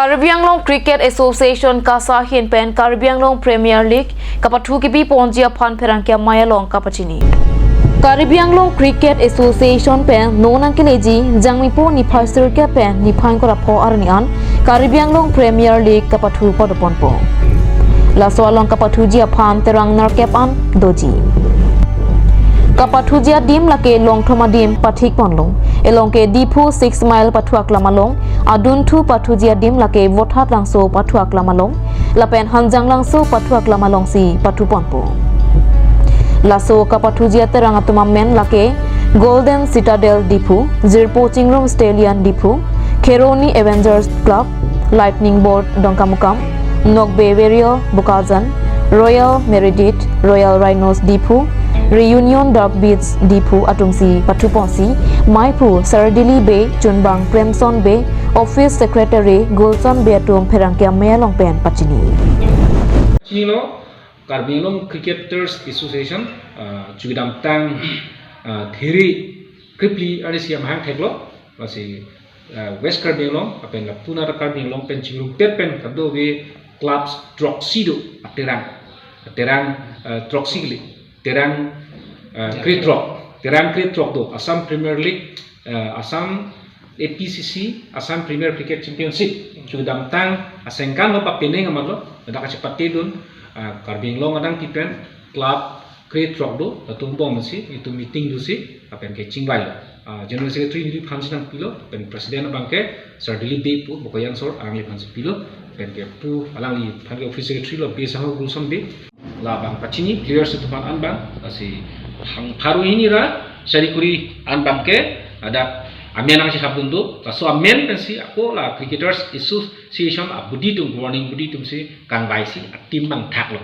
Karbi Anglong Cricket Association Kasa Hin Pen Karbi Anglong Premier League kapathu kibi ponjia phan pherangkia mayalong kapachini Karbi Anglong Cricket Association pen nonang kileji jangmipo ni phasir ke pen ni phain kora pho arni an Karbi Anglong Premier League kapathu podopon po laso along kapathu jia phan terang nar kep an doji kapathu jia dim lake long thoma dim pathik ponlong elong ke dipu 6 mile pathuak lamalong adun thu pathu jia dim lake vothat langso pathuak lamalong lapen hanjang langso pathuak lamalong si pathu ponpo laso kapathu jia terang atuma men lake Golden Citadel dipu Zirpo Chingrom Stallion dipu Kheroni Avengers Club Lightning Board Dongkamukam Nokbe Warrior Bukazan Royal Meredith Royal Rhinos dipu Reunion Dark Beats dipu atumsi pathuponsi Maipu Sardili Bay Chunbang Premson Bay Office Secretary Gulson Beatum Pherangkia Mayalong Pen Pachini Chino Karbi Anglong Cricketers Association Jugidam Tang Thiri Kripli Arisia Mahang Theklo Masi West Karbi Anglong apen la Puna Karbi Anglong pen Chingru Pen Kadowe Clubs Droxido Terang Droxigli Terang Kritrok do Assam Premier League Assam APCC Assam Premier Cricket Championship Jugidam Tang Asengkan lo papeneng amadlo ada kacepati dun Karbi Anglong adang tipen club Kritrok do tumpong masi itu meeting do si apen ke Chingbai General Secretary Nili Phansinang pilo pen President bangke Sardili Bay pu bokoyan sor angli Phansin pilo pen ke pu alangli Phanke Office Secretary lo Besaho Gulson Bay la bang pachini players itu pan anbang asi hang paru ini ra sarikuri anbang ke ada amian ang sabun do so amen pensi ako la Cricketers Association abudi tum warning budi tum si kang bai si tim bang thak lo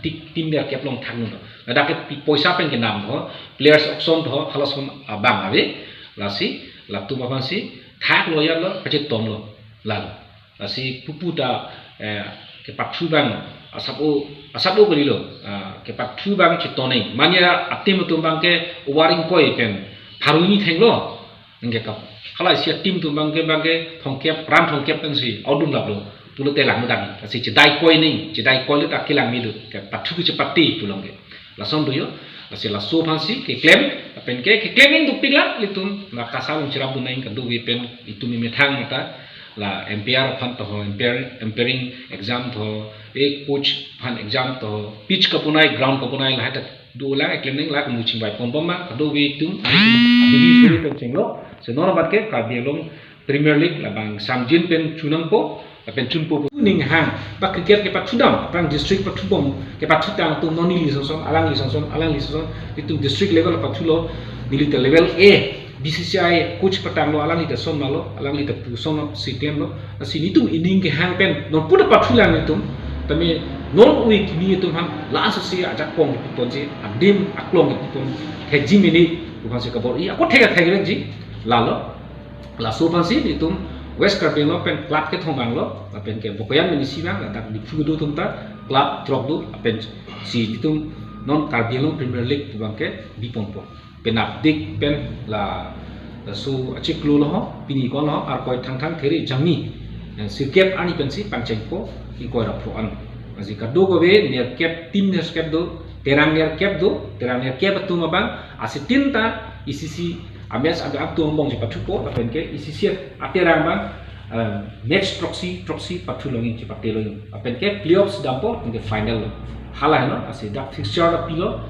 tim dia kep long thak no ada ke poisa pen ke nam ho players option ho halason abang ave la si la tu ma si thak lo ya lo pache tom lo la si puputa ke pathu bang asabu berilo ke pathu bang chitone mania atim tumbang ke waring koi pen paruni thenglo nge kap khala sia tim tumbang ke thongkep ram thongkep pen si audum lablo tulo telang mudan si chidai koi le ta kilang mi du ke pathu ke chapati tulong ke lason du yo si la so phansi ke claim pen ke claiming du pigla litum la kasal chirab du naing ka du pen itu mi methang mata la MPR phan to empairing exam to coach phan exam to pitch kapunai ground kapunai la ta du la claiming la mu chingbai pompoma ka do wi tum bi suri pen chinglo se nor bat ke Karbi Anglong Premier League la bang samjin pen chunang po pen chunpo ning hang ba cricket ke pathudam prang district pathubom ke pathutang tu noni lisoson alang lisoson itu district level pathulo nilita level A BCCI coach patang lo alang ita som malo alang ita puson sitem lo asini tum ining ke hang pen non puda pathulang itum tami non week ni itum han la asasi ajak pong ponji adim aklong itum heji mini bukan se kabor I aku thega ji lalo la so pansi itum West Karbi Anglong pen club ke thongang lo pen ke bokoyan mini sinang la tak difudo tumta club drop do pen si itum non Karbi Anglong Premier League bangke bipongpo penapdik pen la so achiklu lo pini kon lo ar koi thang theri jangni sirkep ani pensi pangchengpo i koi rapro an asi kado go be ner kep tim ner kep do terang ner kep tu mabang asi tinta ICC amias aga aktu ombong si pathupo pen ke ICC aterang bang next proxy pathulongin si patelo pen ke playoffs dampo ke final hala no asi dak fixture pilo